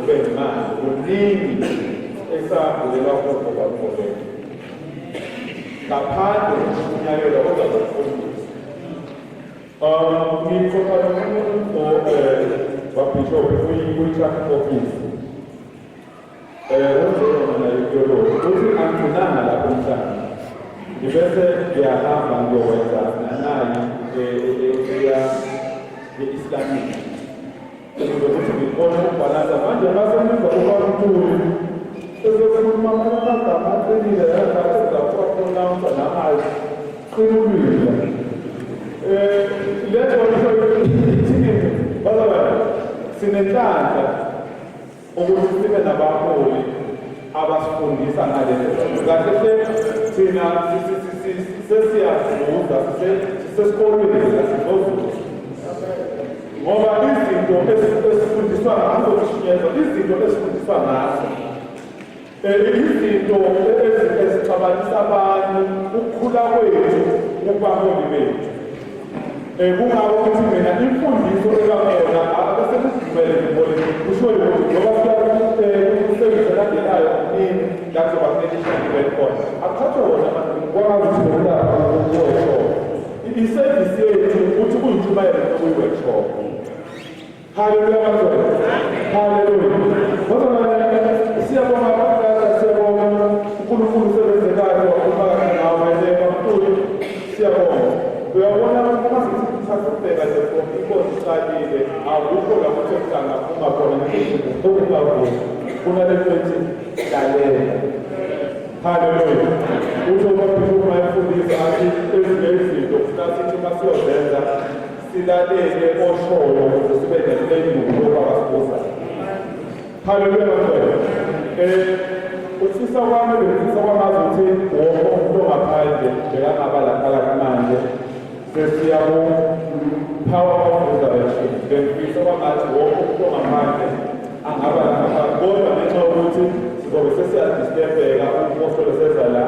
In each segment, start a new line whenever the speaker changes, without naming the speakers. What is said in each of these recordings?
kube imali kuningi esahambulelwa khona kwakhona ngaphandle kokunyakela ozakufundisa. Ngixoxa nomuntu wabishop kwi-traffic office. Wenzeka idolobha ukuthi anginanga lapho emhlabeni. Ngibese ngiyahamba ngiyowenza nanayi ye-Islamic. Ukuthi ngibone ukubhalansa manje basebenza ubankulu. Sebekhuluma amagama aqinile ezakupronounce namazi qinulile. Lezo thini bazalwane sinenhlanhla ukuthi sibe nabaholi abasifundisa ngale nto. Kahle thina sesiyazuza sesikolweni asizozuza. Ngoba izinto esifundiswa ngazo kushinyezwa, izinto esifundiswa ngazo izinto ezixabanisa abantu, ukukhula kwethu, ukubaholi bethu. Kungako ukuthi mina imfundiso ekangena abasemizimele ngibole kusho ukuthi ngoba kusebenza landelayo nini ngazoba kunelishaniwe khona akuthathe wona kwakwazi ukuthi ngokulapha ukuwesho isevisi yethu ukuthi kuyintshumayelo okuyiwesho. Haleluya bazalwane. Haleluya. Bazalwane siyabonga abadala, siyabonga uNkulunkulu usebenzekayo wakhuluma nawo mayeleka mkhulu. Siyabonga. Uyabona uma sisafubheka nje from inkosi iqalile akukho la ukuthi mhlanga phuma khona ngezinto okungavumi kunale kwethi lalela. Haleluya. Usho kwabisho mayefundisa athi ezinye izinto sinasithi masiyozenza silalele oshoyo ukuze sibe nelendulo kwabasibuza. Haleluya bazalwane. Ufisa kwami bengifisa kwamazi ukuthi wonke umuntu ongaphandle njengangaba lapha manje sesiyabo power of resurrection. Bengifisa kwamazi wonke umuntu ongaphandle angaba lapha kodwa ngenxa yokuthi sizobe sesiyadistebheka umpostoli seza la.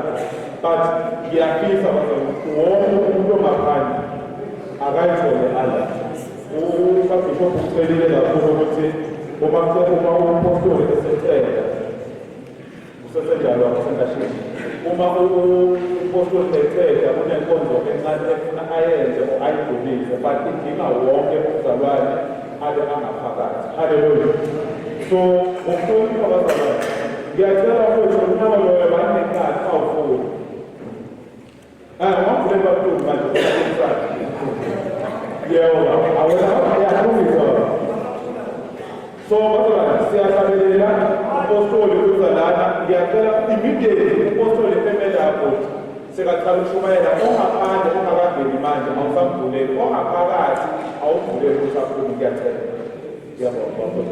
But ngiyafisa ukuthi wonke umuntu ongaphandle akayithole ala. Ubabishop ucelile kakhulu ukuthi uma umpostoli esethenga sesenjalo akusengashini. Uma umpostoli ethetha kunenkonzo encane efuna ayenze or ayidumise but idinga wonke umzalwane abe angaphakathi. Haleluya. So ngokuhlonipha abazalwane ngiyacela ukuthi unyaka loyo banenkathi awufuni. Ngomvule bakhulu manje kusakhe. Yebo, awuyakhulisa. So bazalwane siyahlabelela umpostoli uzalana ngiyacela immediately umpostoli emele yakho sekaqala ukushumayela ongaphandle ongakangeni manje awusamvuleli ongaphakathi awuvuleli usakhulu ngiyacela. Ngiyabonga.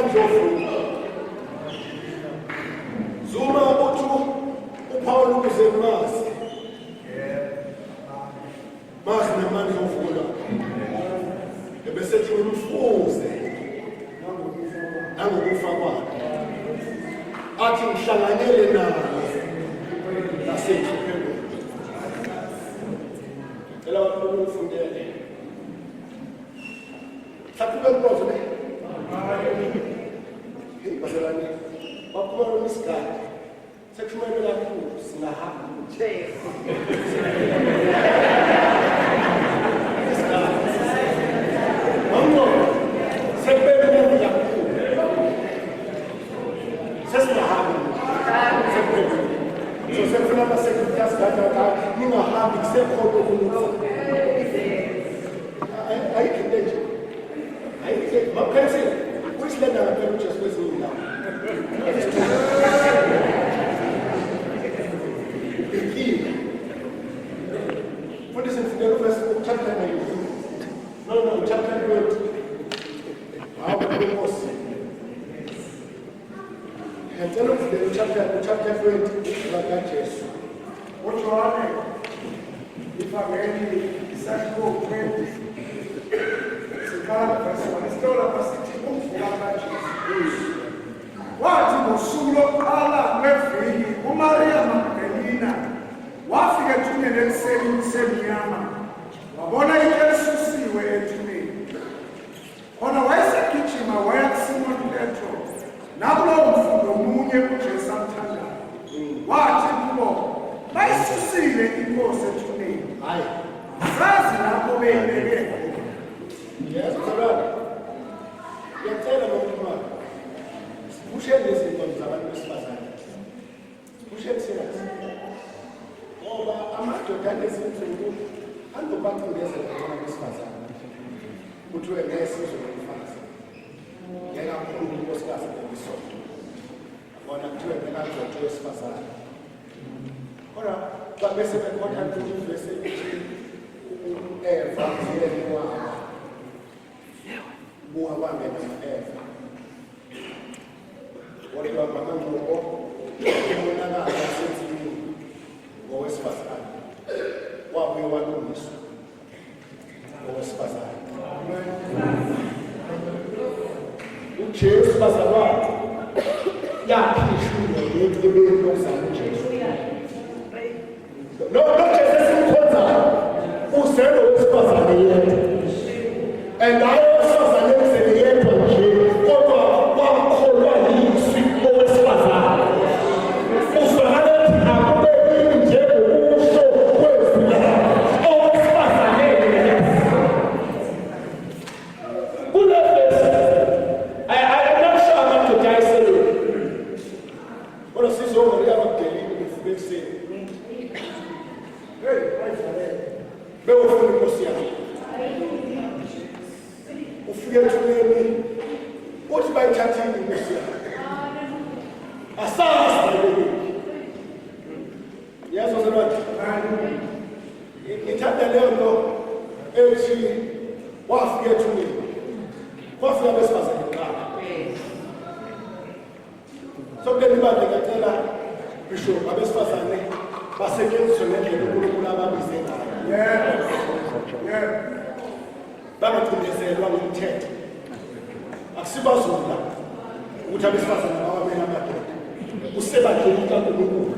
uzofuna. Zuma ukuthi uPaul ukuze mazi. Mazi nemali yovula. Ebese ethi umfuze. Nangokufa kwakhe. Athi ngihlanganyele naye. Nasekhiphelweni. Ela ukufundela. Sakuba kuzo ne. Hey baselani. Bakuba lomsikhathi. Sekushumela kakhulu singahamba. Mama, sekubeka kakhulu. Sesingahamba. So sekufuna abasekuthatha kanjani ningahambi kusekhona umuntu. Ayikho nje. Ayikho maphensi which lenda ngaphela uJesu kwezinye indawo. What is it? The verse chapter 9. No, chapter 20. How about the most? And tell us the chapter 20 about that Jesus.
What you are, if I really decide to go 20, Sikala verse 1, it's still a passage for that Jesus. What you Sulo Kala Mefri, Maria Magdalena, wafika tune lekuseni semnyama wabona iJesu siwe ethuneni khona wayesegijima waya kuSimon Petro nakulo mfundo omunye kuJesu amthandayo wathi kubo bayisusile inkosi ethuneni
Hayi.
sazi lapho beyibeke
Yes, brother. Ngiyacela ngokuthumana. Sibushele izinto zabantu besifazane. Sibushele serious. Ngoba amadoda esinsuku andobacindezela bona besifazane. Kuthiwe ngesizwe lomfazi. Ngeke kakhulu unkosikazi ngemisonto. Bona kuthiwe ngeladoda wesifazane. Kodwa xa bese bekhona ukuthi bese Eva ziyeniwaba. Buha bangena Eva. Kodwa amangqoko ebonakala sethini ngowesifazane. Wabuye walungiswa ngowesifazane. uJesu bazalwane yaphishwa yetebeni lokuzala uJesu. No Jesu esimkhonzayo uzelo wesifazane yedwa. And I wesifazane uzele yedwa nje kodwa wakholwa yizwi owesifazane. Uzwakala ethi akube nje ukusho kwezwi lakhe owesifazane yedwa. Kule verse I'm not sure about to die soon. What is this over here about Delhi with the same? Hey, bewufuna inkosi yakhe. Ufike ethuneni uthi bayithathile inkosi yakhe. Asazi bayibeki. Yeso sebathi ngithanda leyo nto ethi wafika ethuneni. Kwafika besifazane kuqala. Sokubeni bande ngicela bishop abesifazane basetshenziswe ngendlela uNkulunkulu ababize ngayo. Yeah. Bangacindezelwa ngomthetho. Akusibazula ukuthi abesifazane bawamela amadoda. Usebakhelile kaNkulunkulu.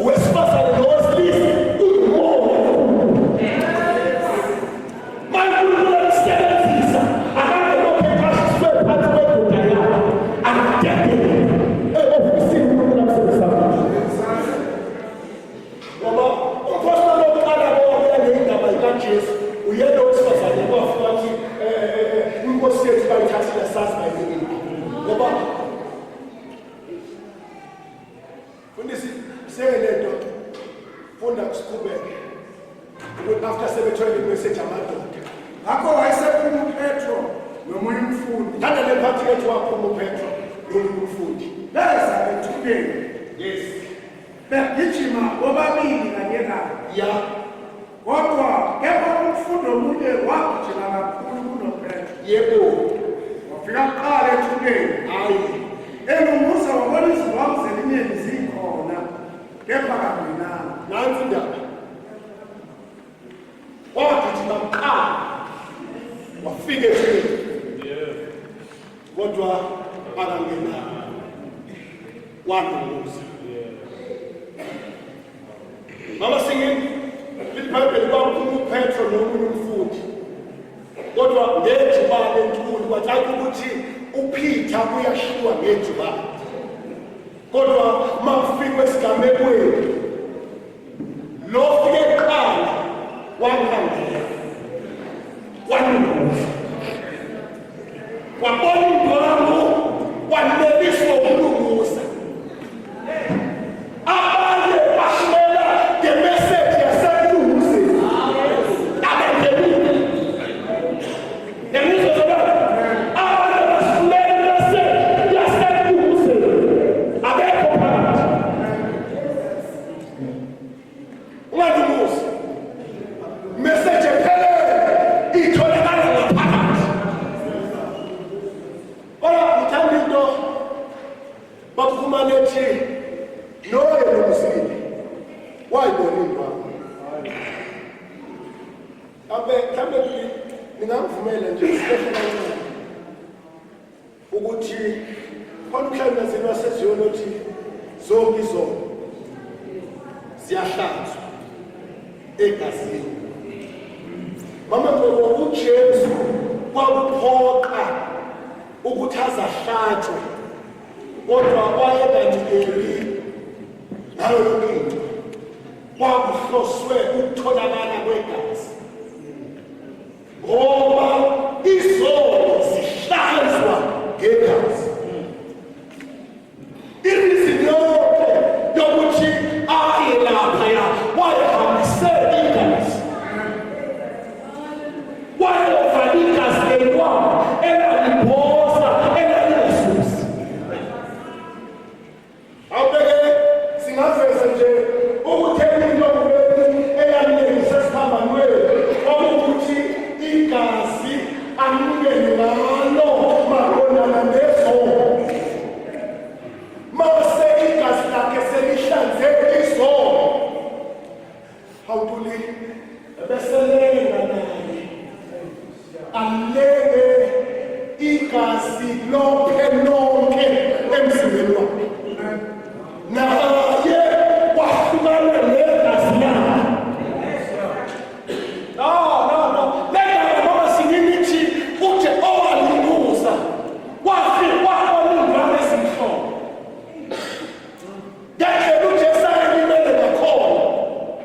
Owesifazane nowesilisa umoya. Mayinkulunkulu ayisebenzisa akangenophepha phansi kwedoda yakho. Akudedele. Ofisini uNkulunkulu amsebenzisa ngayo. Ngoba umpostoli wokuqala owabuya ngendaba kaJesu uyena owesifazane wafika athi inkosi yethu bayithathile sazi bayibekile. Ngoba fundisi selento funda kusiqhubeke after sebethole imessage amadoda.
ngakho wayesephuma uPetro nomunye umfundi
Thanda le phathi yethu waphuma uPetro nomunye umfundi.
beza ethuneni
Yes.
begijima bobabili kanye naye
Ya.
kodwa kepha umfundi omunye wagijima kakhulu kunoPetro
Yebo.
wafika kuqala ethuneni.
Hayi.
Enumusa wabona izindwangu zelinyeni zikhona, kepha kangenanga.
Nansi indaba. Wagijima kuqala. Wafika ethuneni. Kodwa akangenanga. Wanusa. Mama singini liBhayibheli kwakukhuluma uPetro nomunye umfundi. Kodwa ngejubane enkulu kwathi ukuthi uPeter uyashiwa ngejubane. Kodwa mafika esigamekweni lo fike kuqala wangihambela. Wanusa. Wabona indwangu waneliswa ukulungusa. Abanye bashela ngemessage yasekulunguse. Abengelile. Yemizwa zona. Abanye bashela message yasekulunguse. Abekho phakathi. Ungalungusa. Message ephele itholakala ngaphakathi. Ola uthanda into baphuma lethi noye nomzili wayibona indwangu. Mhlambe ningamvumela nje isifehlelo ukuthi khona mhlawumbe nazinto aseziyona ukuthi zonke izona ziyahlanzwa egazini. Mama ngoba uJesu kwakuphoqa ukuthi azahlatshwe kodwa wayenganikeli ngayo yonke into. Kwakuhloswe ukutholakala kwegazi ngoba izono zihlanzwa ngegazi. Irizini yonke yokuthi aye laphaya wayehambise igazi. Wayevala igazi lenkwama elalibhosa elalingasusi. Awubeke singaveza nje ukuthi into eyalengisa esiphambanweni okuthi igazi amukele ngalo mabonana nezono. Mase igazi lakhe selihlanze izono. Hawutuli bese lenga naye. Aleke igazi lonke emzimbeni wakhe. Naye wahlukana negazi lakhe. No. Lena mama singinithi uthi owalunguza wafika wabona indwangu esimhlophe. Ngeke uJesu ayimele ngakhona.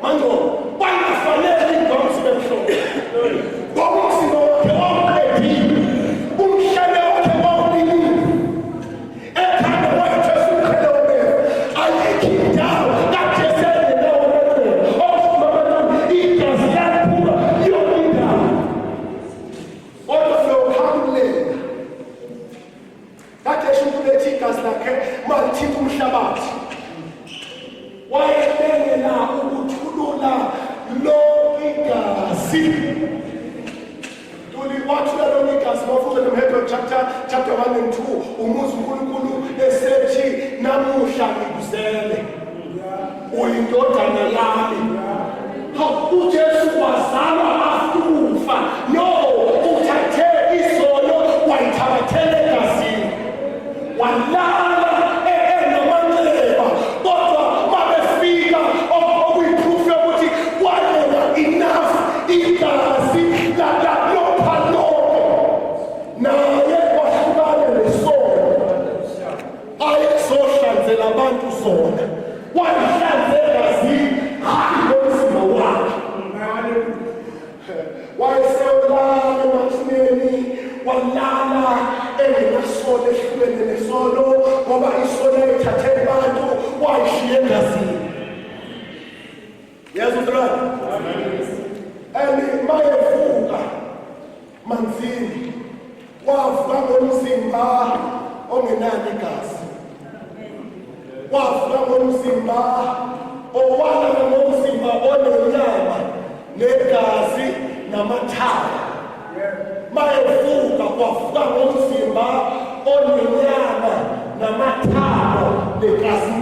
Manje wangafanele indwangu zibe mhlophe. Ngoba umzimba wakhe wawuphelile. Umhlaba wakhe wawuphelile. Ekhanda wayeJesu ukhele ayikho indawo kaJesu engenawo obelele. Okusumama igazi laphuma yonke indawo. Kodwa sewuhambulela. kaJesu ukulethi igazi lakhe malithinta umhlabathi. Wayebengela ukuthulula lonke igazi. Wathula lonke igazi mawufunda noHebrew chapter 1 and 2 umuzi uNkulunkulu esethi namuhla ngikuzele uyindodana yami. UJesu wazalwa afufa. No, uthathe izono wayithabathela egazini. Walala enomanxeba kodwa mabefika okuyiproof yokuthi kwalela enough igazi naye wahlukane nesono. Ayezohlanzela abantu zona. Wayihlanze egazini hayi ngomzimba wakhe. Wayesewulala emathuneni walala engenasono ehlukene nesono ngoba isono ayithathe abantu wayishiya egazini. Yazuzwana? Mayevuka manzini wavuka ngomzimba ongenalo igazi. Wavuka ngomzimba owalala ngomzimba onenyama negazi namathala. Mayevuka wavuka ngomzimba onenyama namathabo negazi.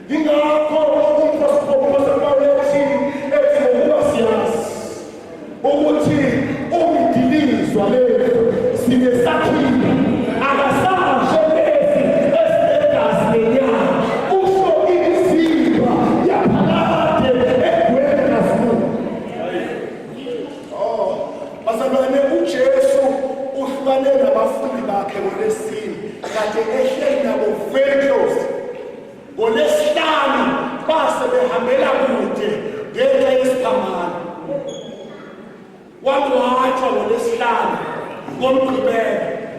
Ingakho umphostoli Pawulo ethi ngokuba siyazi ukuthi umidilizwa lethu sinesakhiwo akasasho lezi esinegazi lenyama usho imizimba yaphakade egwele kaZulu. Bazalwane, uJesu uhlukane nabafundi bakhe ngolesine kade ehleli nabo very close. NgoLwesihlanu base behambela kude ngenxa yesiphambano. Wangcwatshwa ngoLwesihlanu ngoMgqibelo.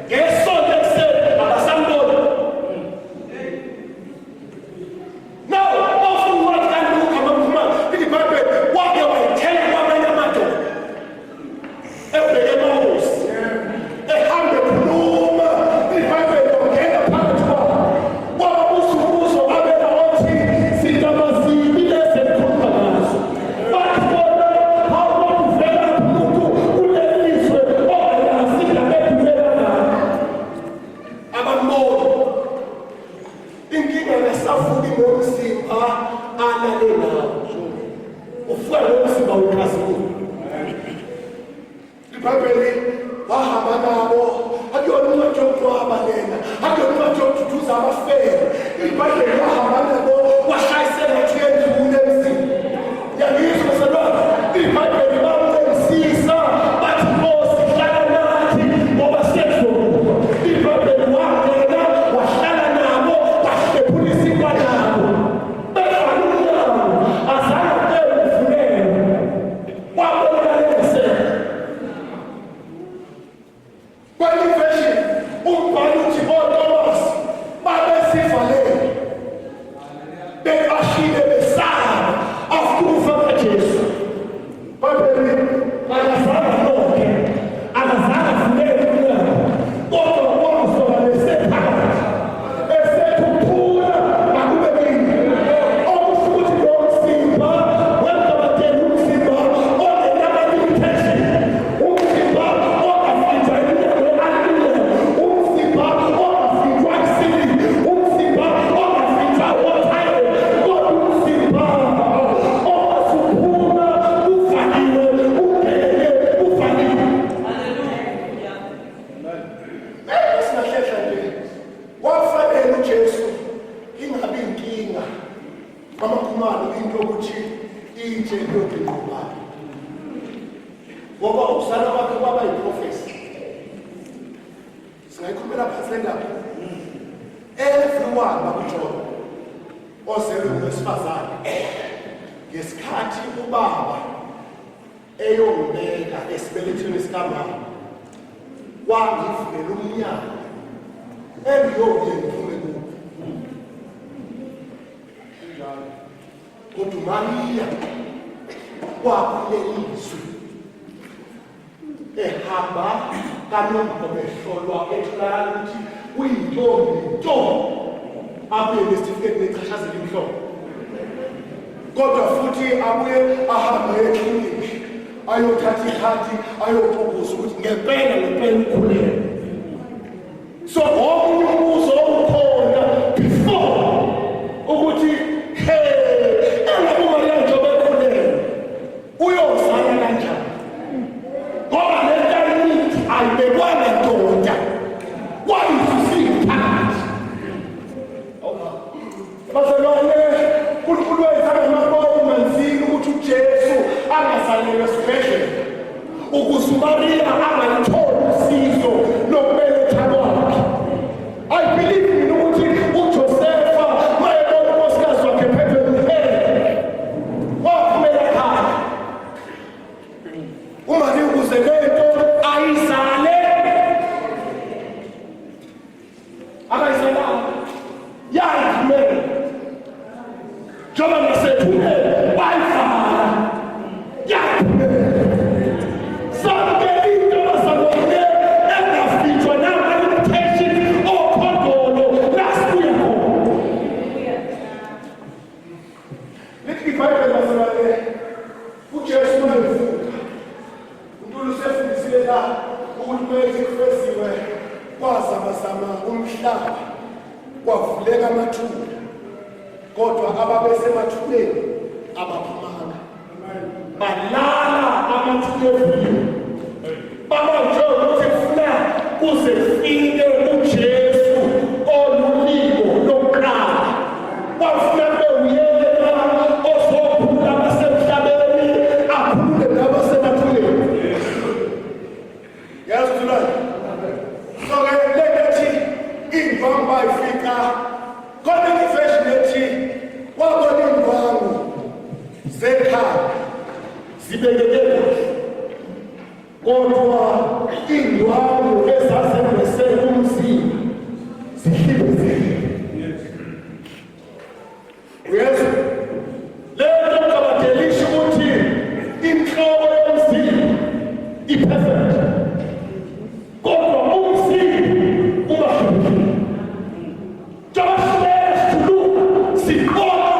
Ngesonto ekuseni abasamboni. No, often what can do come up iBhayibheli wake wayithela kwamanye amadoda. Ebheke eMawusi. Ehambe khuluma iBhayibheli ongena phakathi kwabo. Wabuza umbuzo abeka othi singamazimbi lezikhuluma ngazo. Bathi bona hawuba uvela umuntu kulelizwe ongayazi labedumela ngalo. Abamboni. Inkinga ngesafuki ngomzimba alale nawo. Ufuka ngomzimba uKhazimula. iBhayibheli wahamba nabo akuyona umuntu yokwaba lena akuyona umuntu yokududuza abafebe. iBhayibheli wahamba nabo washayisela thuyendlule emzini. Yangizwa sadwa iBhayibheli bamsisa bathi Nkosi hlala nathi ngoba siyadlula. iBhayibheli wangena wahlala nabo wahlephula isikwa nabo. Befanulabo azange uvulele. Wabona lese Kweli version, umbhalo uthi oThomas babesivalele. Bebashile besaba akufa kaJesu. Bhayibheli akazange lonke, akazange avulele umnyango. Kodwa wamsola lesephakathi. Esethuphula akube kini. Okusho ukuthi lo mzimba wengabatela umzimba onenama limitation. Umzimba ongafitha inyama umzimba ongafitha isili. Umzimba ongafitha othaywe. Kodwa umzimba ongasuphuma uvaliwe ubheke uvaliwe. Singahlehla nje wafanele uJesu ingabi inkinga amakhumalo into ukuthi intshe yokugqobana ngoba usana wakhe kwaba yiprofesi. Singayikhulumela phansi le ndaba. Everyone bakujona ozelwe ngowesifazane ngesikhathi ubaba eyongibeka esibelethweni sikamama wangivumela umnyango engiyobuye ngiphume kuwo. Kodwa uMariya wakhulelizwe ehamba kaNombo behlolwa etholakala ukuthi uyintombi nto abuye nesitifiketi nechashazela imhlobo. Kodwa futhi abuye ahambe ekliniki ayothatha ikhadi ayokubuza ukuthi ngempela ukhulelwe. So omunye umbuzo ukhona before ukuthi engabe uMariya njengoba ekhulelwe uyozala kanjani? Ngoba le nto ayibekwana ndoda wayizisiphi phakathi. Bazalwane, uNkulunkulu wayethanda amabona manzini ukuthi uJesu angazalelwe esibhedlela ukuze uMariya angalitholi usizo lokubeletha kwakhe. I believe mina ukuthi uJosefa mayebona unkosikazi wakhe phethwe umhele waphumela ekhaya. uMariya ukuze lento ayizale akayizalanga yayiphumela njengoba ngisethumele bayivala yayiphumela. Sonke into bazalwane engafitshwa nama-limitation okhondolo lasibuya khona. Lithi iBhayibheli bazalwane uJesu mayevuka uNkulunkulu usefundisile la ukuthi kumele wazama umhlaba kwavuleka amathuba kodwa ababesemathubeni abaphumanga balala amathubeni babanjwe ukuthi funa kuze fike uJesu oluliko lokuqala bafuna bewuyele ozokhulula abasemhlabeni akhulule nabasemathubeni yazulana so lethi indwamba ifika kodwa ifashion ethi wabona indwangu zekhaya zibekeke kodwa indwangu ezazembese umzimba zihlibezele uyezwa lento kabadelisha ukuthi inhloko yomzimba iperfect kodwa umzimba ungahlukile just let to look sibona umzimba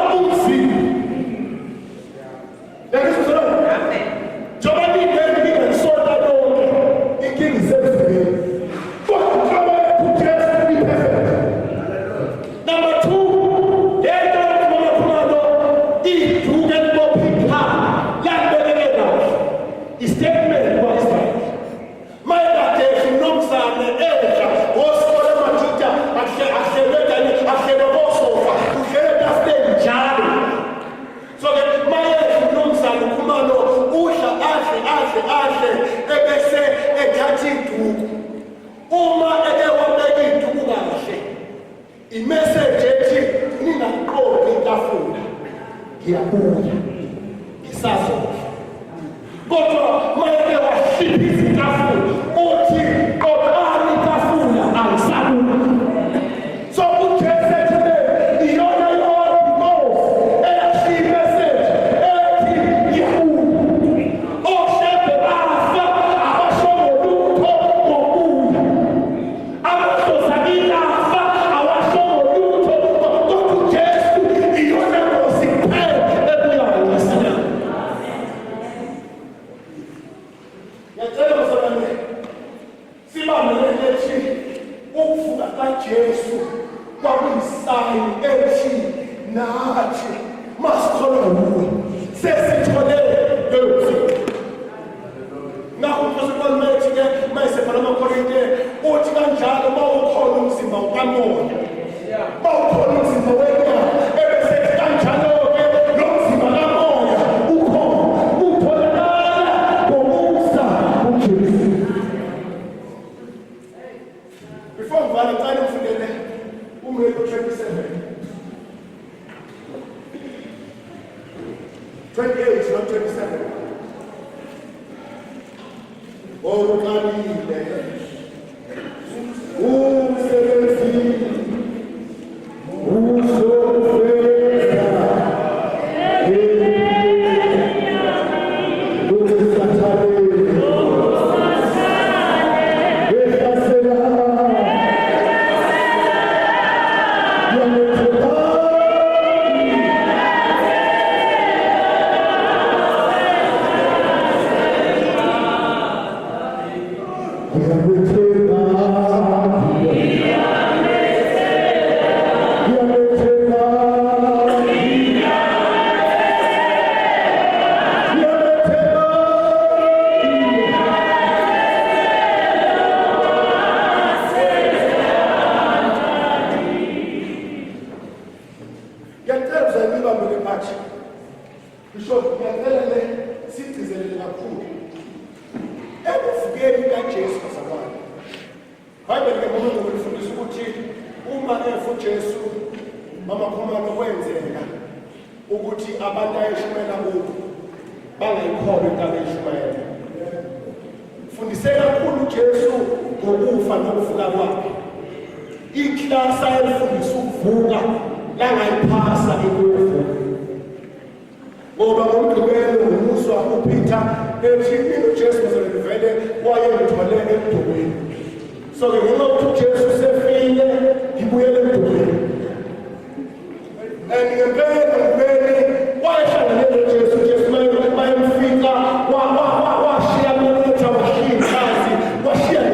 Washia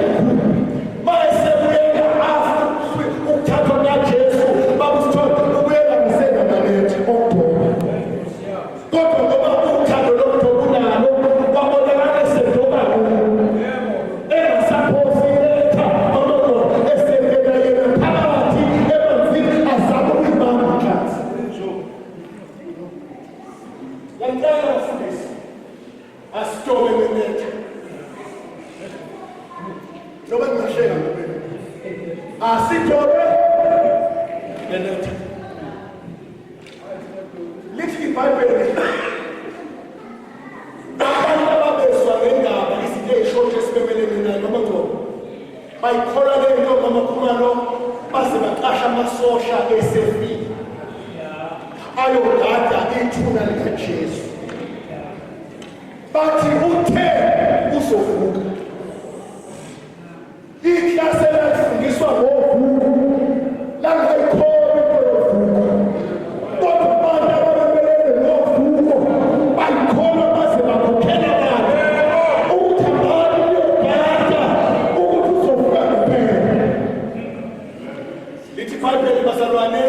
leletha lithi iBhayibheli abantu ababezwa ngendaba izinto ezishontshe esibemelene nayo noma ngcono bayikhola le nto ngamakhumalo baze baqasha amasosha esefile ayogada ithuna likaJesu bathi uthe uzovuka iklasi elifundiswa ngovuka langayikhola into yovuka kodwa abantu ababemelele ngovuko bayikhola baze bakhokhela abantu ukuthi abantu uyogada ukuthi uzovuka ngempela lithi iBhayibheli bazalwane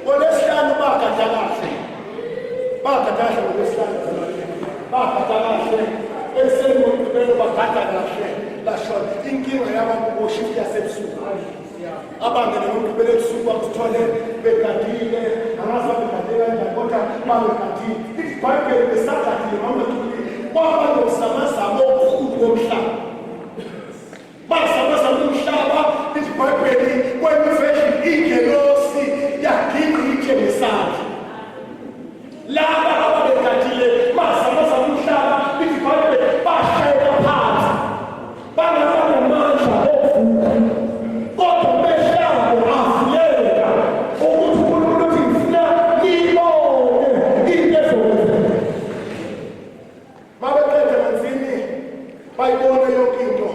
ngoLwesihlanu bagada kahle ngoLwesihlanu bagada kahle ekuseni ngomgqibelo bagada kahle lashona inkinga yabantu yasebusuku abangene ngomgqibelo ebusuku bakuthole begadile angazi begadile kanjani kodwa babegadile iBhayibheli besagadile mametuli kwaba nosamazamo okukhulu komhlaba basamazamo umhlaba iBhayibheli kwemfeshi ingelosi yaginqa itshe ngesandla laba ababegadile basamazamo umhlaba iBhayibheli bashayela phansi bangabanamandla ovuka kodwa behlabo avuleka ukuthi uNkulunkulu uthi ngifuna nibone into ezokwenzeka babeqeda manzini bayibona yonke into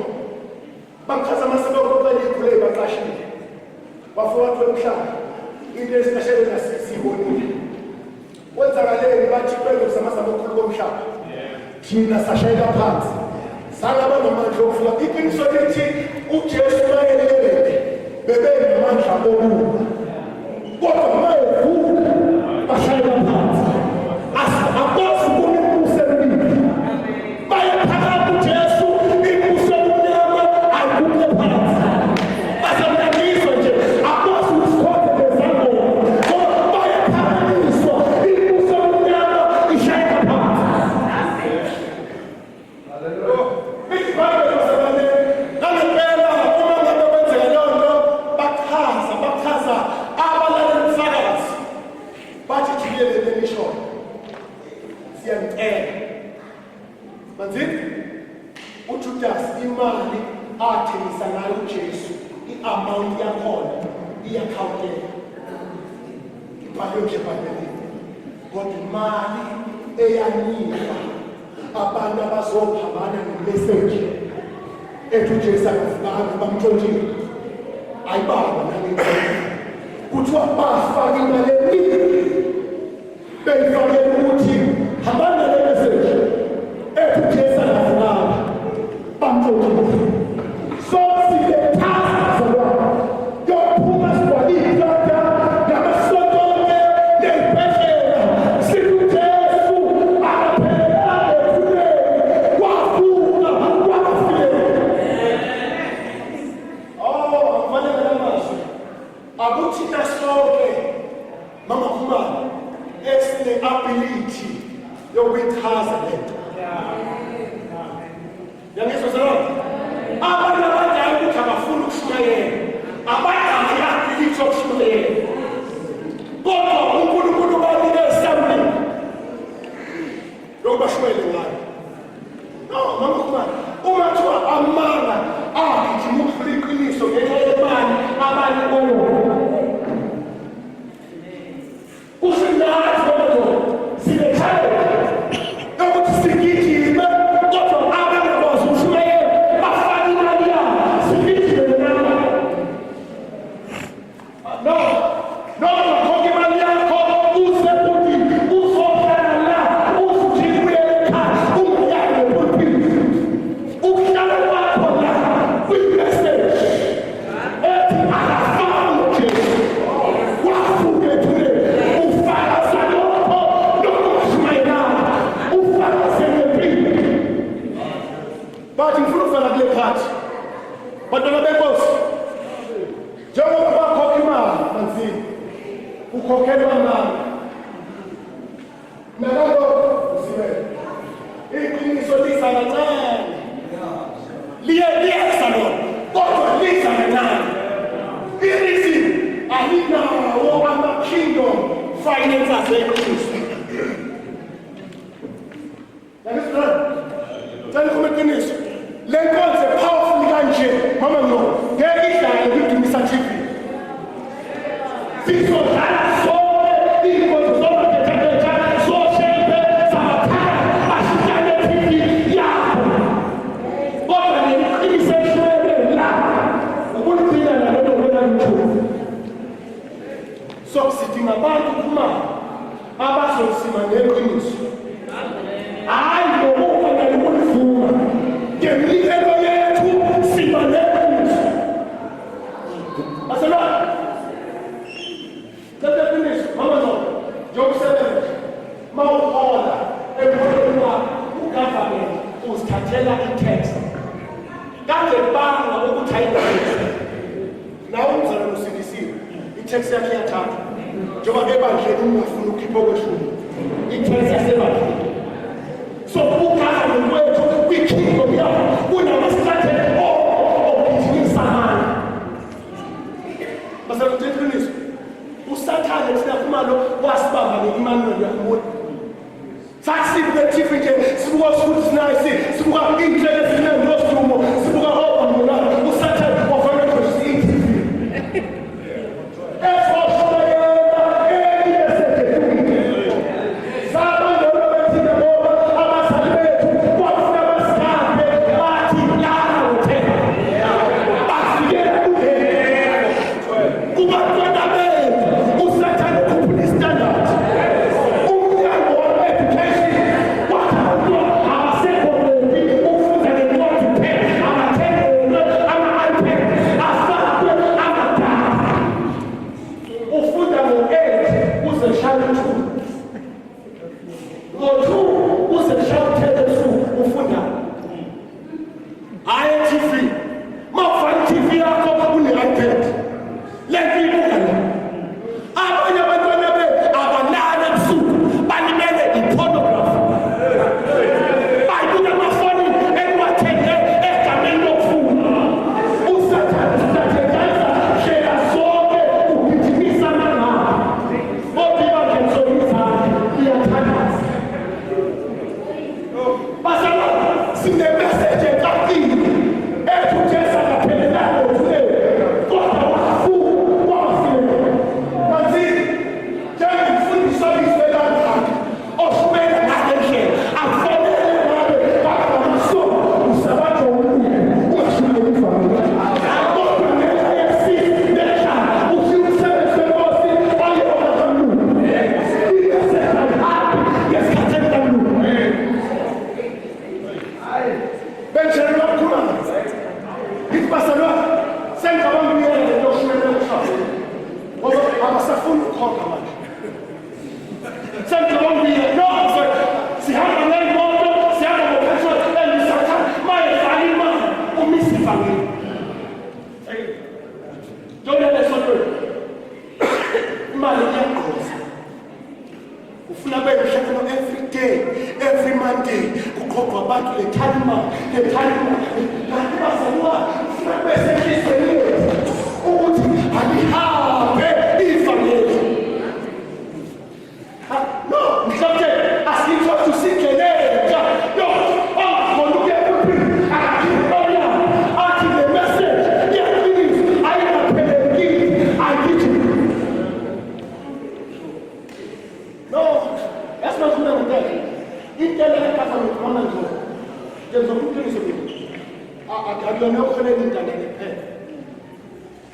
bamchaza amasebeko okanye ikhule baqashile bafowethu emhlaba into esiqashelwe nasiyibonile kwenzakaleni bathi bezamazama okukhulu komhlaba thina sashayela phansi salaba namandla okufika iqiniso lithi uJesu mayelele bebenamandla okuba kodwa mayevuka bashayela phansi akwazi ukumbusa emini bayaphakama uJesu imbuso yomnyama ayikuke phansi bazamnakiswa nje akwazi ukusikhotha lezangoma ngoba bayaphakamiswa imbuso yomnyama ishayela phansi. Bachaza abalaleli umsakazi bathi jikele lemishona siyamcela manzini uJudas imali athengisa nayo uJesu i-amount yakhona iyakhawuleka ibhalwe nje eBhayibhelini kodwa imali eyanikwa abantu abazophamana nemessage ethi uJesu akafukanga bamtshontshile ayibaba nalento kuthiwa bafaka imali eningi beyifakele ukuthi hambana le message ethi uJesu akafukanga bamtshontshile so sibethaza zalwa yophuma sikwalihlata namasontonke nezibhedlela sithi uJesu akaphelanga ethuneni wavuka wafika akuthina sonke mama khumalo esine ability yokuyichaza lento yangizwa sonke abantu abadala ukuthi abafuna ukushumayela abadala ability yokushumayela kodwa uNkulunkulu ubanike something lokubashumayela ngayo no mama khumalo uma kuthiwa amanga agijima ukufuna iqiniso ngenxa yemali abanye bonke kusinathi bonke sibekhaya ukuthi sigijime kodwa abangakwazi ukushumayela bafake imali yabo sigijime nabo no khokha imali yakho uze kuthi uzohlala la uzijikule ekhaya ungayazi ngempilo ukuhlala kwakho la kwi-message ethi akafanga uJesu wavuka ethuneni ufakaza lokho nokungashumayelanga ufakaze ngempilo bathi ngifuna ukufana kule khathi bantwana benkosi njengoba bakhokha imali manzini ukhokhelwa nani nalokho usiwele iqiniso lisa kancane liyeza lona kodwa lisa kancane irisi alinawo ama-kingdom finances eqiniso. Tell me iqiniso. Le nkonzo powerful kanje mama no. Ngeke idlale kudumisa TV. Sizodlala sonke inkonzo zokugetha zoshebe zabathanda bashitane TV yakho. Kodwa le iqiniso eshwele la. Ukuphila nalo wena mthu. So sidinga abantu kuma abazosima neqiniso. Hayi ngokuba ngalokuvuma. Ngemilelo yethu siba neqiniso. Asala. Let's finish. Mama no. Job 7. Mawuhola emholweni wakho ugovernment uzithathela i-tax. Kade banga ukuthi ayidlale. Nawe umzala usikisiwe. I-tax yakhe iyathathwa. Njengoba ebandleni ungafuna ukhipha okweshumi. I-tax yasebandleni. So ugovernment wethu kwi-kingdom yakho kunama-strategy obhizinisa amanye. Basala utheqiniso. Usathane thina kumalo wasibamba nge-Emmanuel yakhumbula. Sasibuka TV nje sibuka school nice sibuka indlela eziningi nosumo sibuka obamona usathane wafana nje i-TV.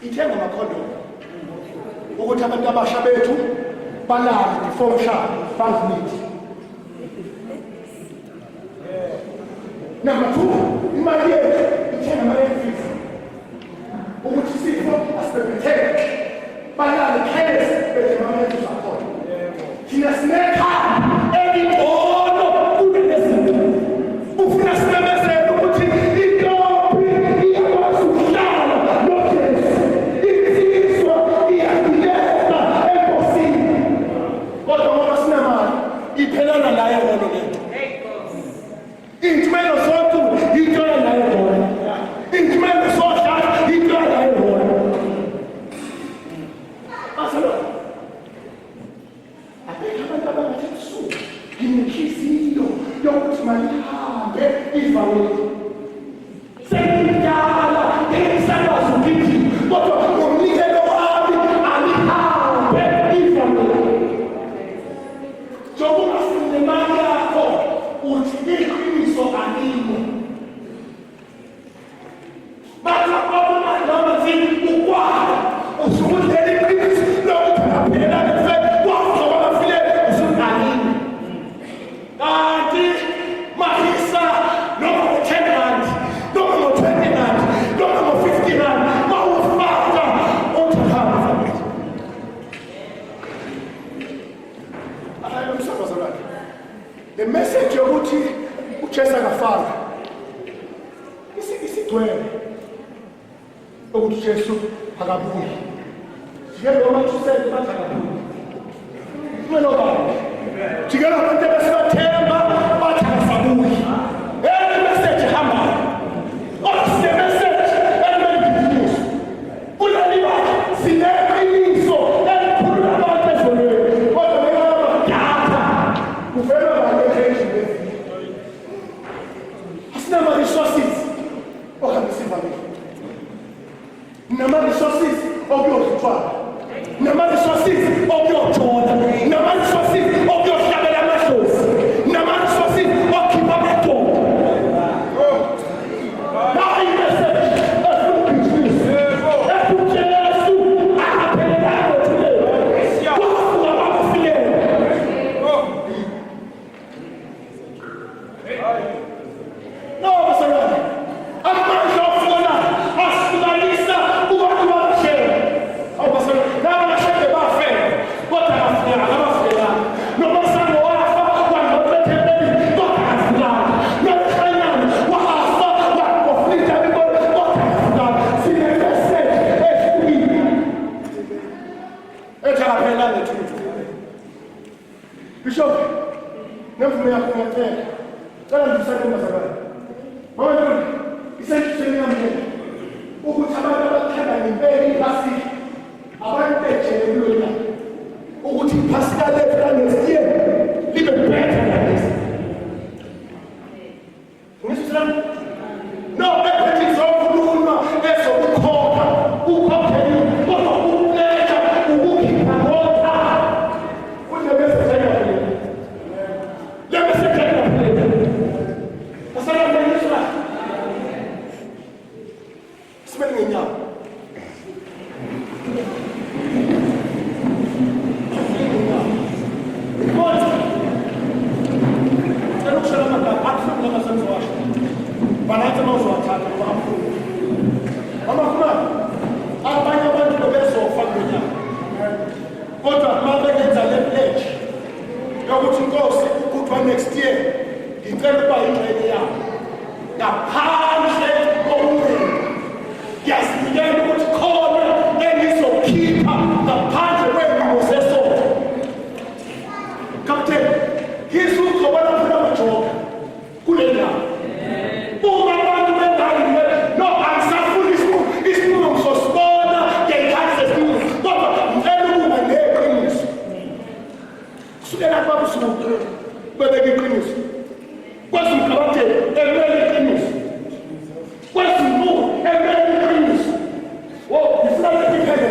Ithenga amakhondomu ukuthi abantu abasha bethu balale before umshado bangithi. Number 2, imali yethu ithenga ama-Netflix ukuthi sifo asibhebhetheke balale khesi bethe ama-Netflix akhona. Thina sinekhaya elingcono kunezinto. Ufuna simemezele ukuthi intombi iyakwazi ukuhlala noJesu. Insizwa iyadileza enkosini. Kodwa ngoba sinemali iphelana la yona lento. Intumelo zonkulu yintona la yona. Intumelo zohlala yintona la yona. Asalo jikelo mathusele bathaka kumele obaba jikelo abantu besibathemba bathaka sabuyi message hamba the message and kulaliba sineqiniso elikhulu abantu ezolweni kodwa bengabathatha kuvela bangeheji asinama resources okuhambisa nama resources okuyozithwala nama resources okuyothola nama resources okuyohlabela amadlozi nama resources okukhipha amadoda. Now he message Bishop, never may I come at there. Tell him to send him as a man. Mama, he said to send him here. Who would have a cabin in very classic? I want to take a blue line. Who would he pass that left hand and steer? Leave it better than this. No, everything's all blue now. That's what we call her. Who come to you? Who pleasure? Who keep her water? What's the best thing? Let me say that's what I'm going to say. Smelling in now. Next year, the third by the powerful government. Yes, we are going to call them, they need to keep up the part where we will say so. Captain, he's who come on from the job. Kulena. No, I'm suffering this move so small, they can't say move. But every woman there is. So they're not going to smoke. But they get cleaners. What's in karate? Everybody cleaners. What's in law? Everybody cleaners. Oh, it's not a big head.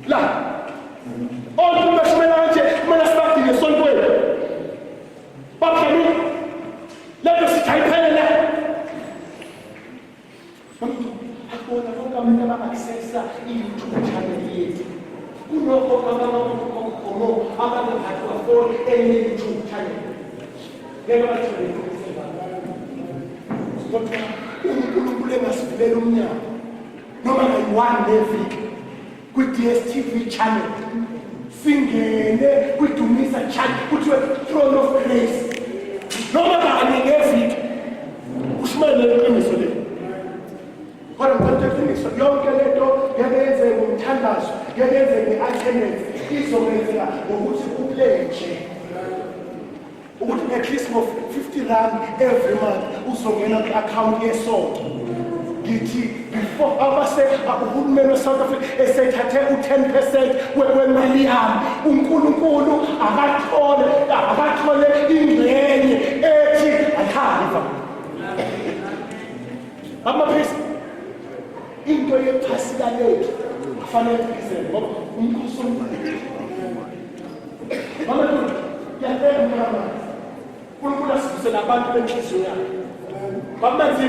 La. All the machine man start in the sun way. But can you let us type pen I never access YouTube channel. Kunoko kama abana hatwa for any YouTube channel. Never actually unkulunkulu masibela umnyaka noma ngayi-1 every kwi-DSTV channel singene kwidumisa channel kuthiwe Throne of Grace noma kanye ngeviki ushimele iqiniso le kodwa ngicela iqiniso yonke lento yabenze ngomthandazo yabenze nge-attendance izongenzeka ngokuthi upledge ukuthi at least for 50 rand every month uzongena kwi-account yesonto ngithi before abase uhulumeni we-South Africa esethathe u-10% wemali yami uNkulunkulu akathole ingxenye ethi ayihambi amaphisi into yephasika lethu kufanele izenze ngoba umkhosi omkhulu mama yathenga mama uNkulunkulu asibusela abantu benhliziyo yakhe bamanzi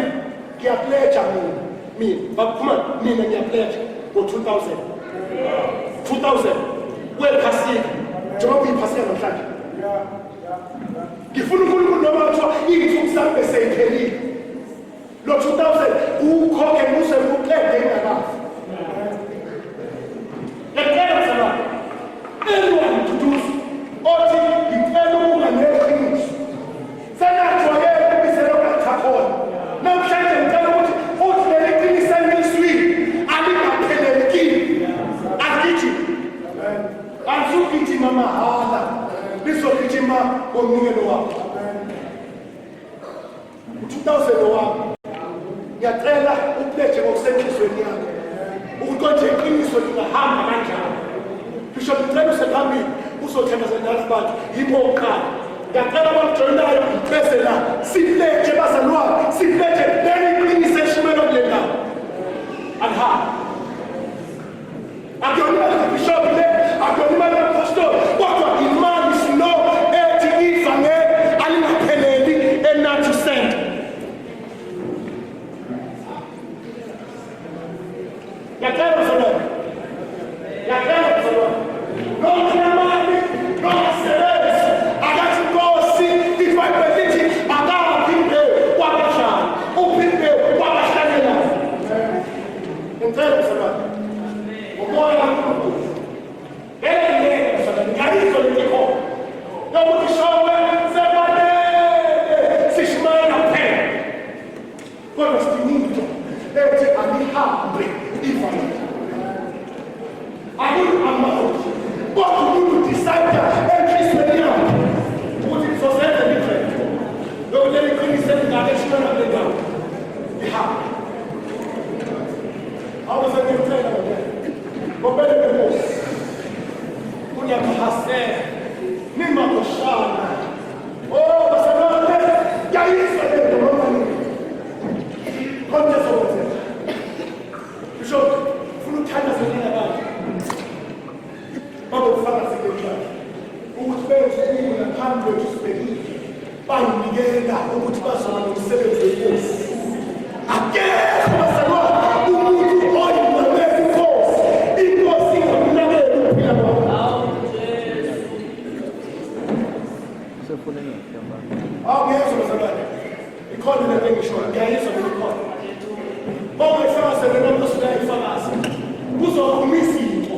ngiyapledge mina baphuma mina ngiyapledge ngo-2000 wephasika njengoba uyiphasika namhlanje ngifuna uNkulunkulu noma kuthiwa iy'nsuku zami beseyiphelile lo 2000 ukhokhe kuze kuqede engakazi ngiyacela mzalwane anyone to do othi ngicela ukuba neqiniso senajwayele ibiselokathakhona namhlanje ngicela ukuthi uthi leli qiniso eliswini alingaphelelekile alizugijima mahala, lizogijima ngomnikelo wakho. U-2001 ngiyacela upledge ngokusentshizweni yakho ukuthi konje iqiniso lingahamba kanjani. Bishop ngicela usephambili uzothandazela abantu yibo uqala. Ngiyacela abangijoyinayo bese la sipledge bazalwane, sipledge leli iqiniso eshumela kule ndawo. Alha akuyona bishop le, akuyona pastor, kodwa imali sino ethi ivangeli alingapheleli enathi sent. Ngiyacela bazalwane, ngiyacela bazalwane, nonke imali nongasebenzi akathi Nkosi ifayibhelithi akaphi imbewu kwabashana uphi imbewu kwabahlanyelayo. Ngicela bazalwane umoya kaNkulunkulu ngeke bazalwane ngayizwa lento ikhona yokuthi showe sebalele sishumayela kuphela kodwa sidinga ethi alihambe ivangeli. Akuyi-amount kodwa umuntu decide enhliziyweni yakhe ukuthi ngizozenza different yokuthi leli qiniso elingaka eshumela kule ndawo lihambe. Awuzengicela ngobele beNkosi kunyakahasela nimakoshana bazalwane yayizwa lento noma nini konke sokwenzeka. Bishop ufuna ukuthandazela abantu babofakazile njalo ukuthi benze ngaphambi kwethu sibekile banginikela ukuthi bazoba nomsebenzi wenkosi. Akekho bazalwane umuntu oyinqabela inkosi, inkosi ingamnakela ukuphila kwakho. Ngiyezwa bazalwane, ikhona lento engishoyo, ngiyayizwa lento ikhona. Ongayifakazele noma usuyayifakaza kuzophuma izinto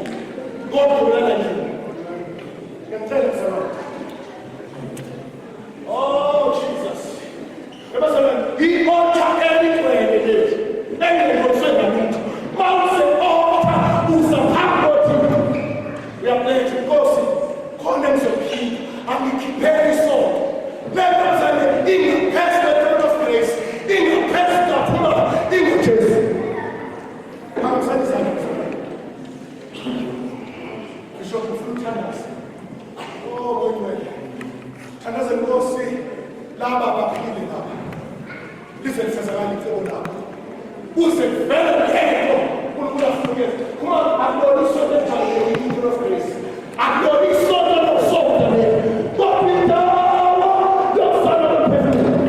kodwa nje. Ngiyacela bazalwane. Oh Jesus. Bazalwane, i-altar eligcwele leli engekhohlwe ngamuntu. Mawuse altar uzaphambi kothi uyaphetha inkosi khona engizophinda angikhiphele isono. Lento bazalwane ingaphezu kwe-throne of grace, ingaphezu kakhulu inguJesu. Angizanizana bazalwane. Bishop ufuna ukuthandaza. Wena thandaza inkosi laba abaphile laba lize lisazakala icebo lakho uze vele lento uNkulunkulu afuneke kuma akubona isonto enjalo in of grace, akubona isonto lokusonta le kodwa indawo yokufana nomphefumulo.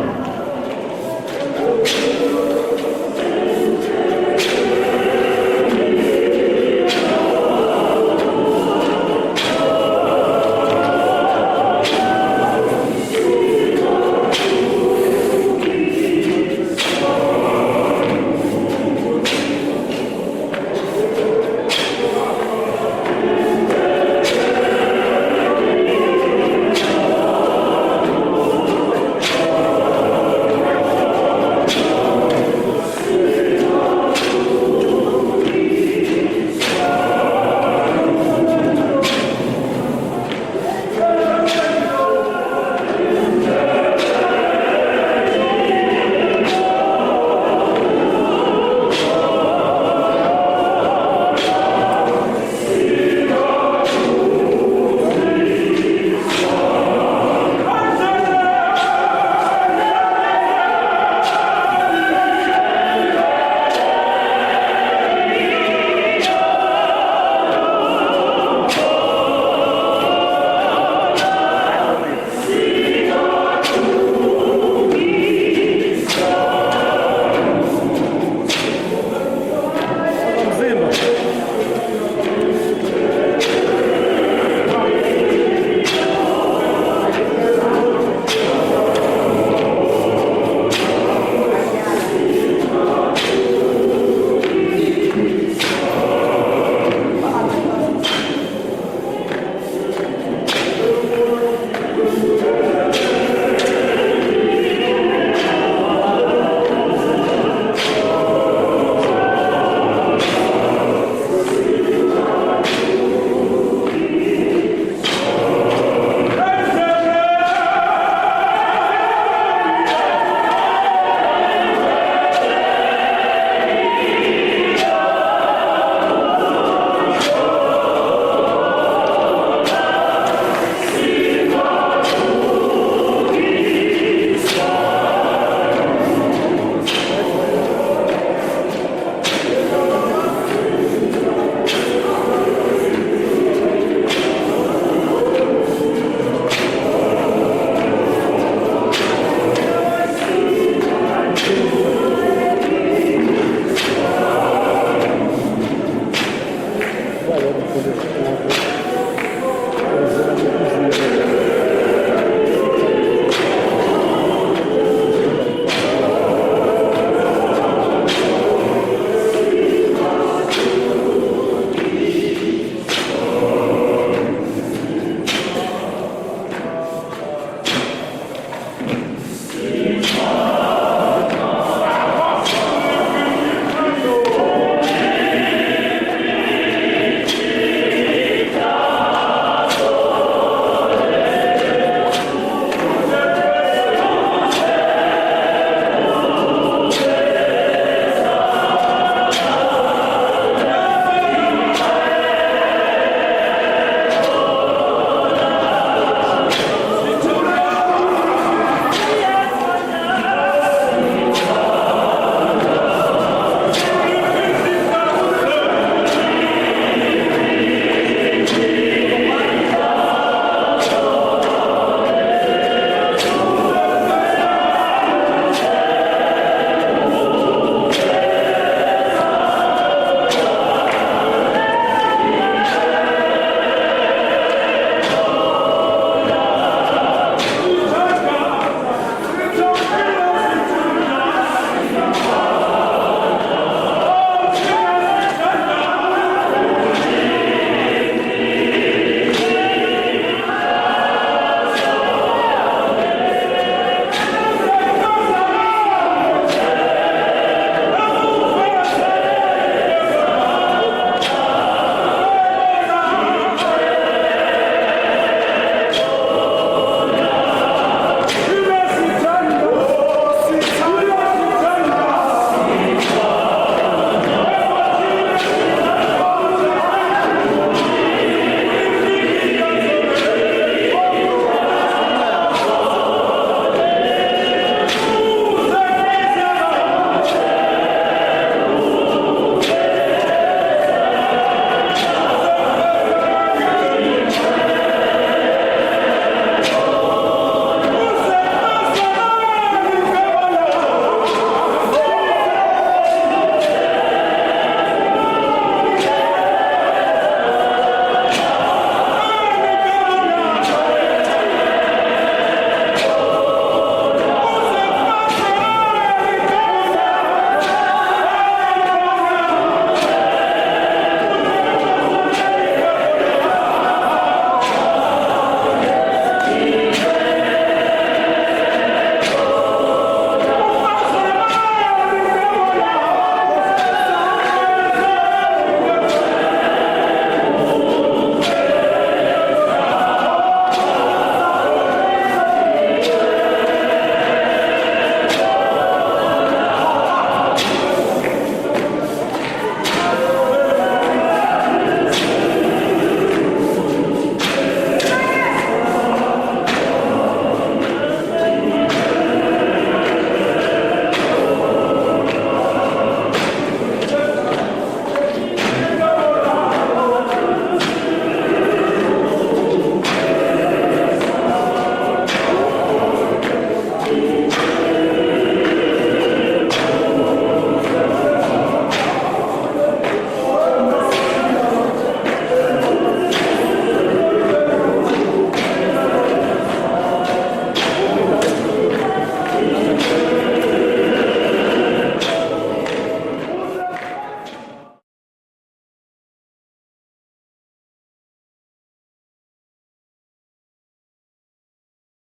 Amen.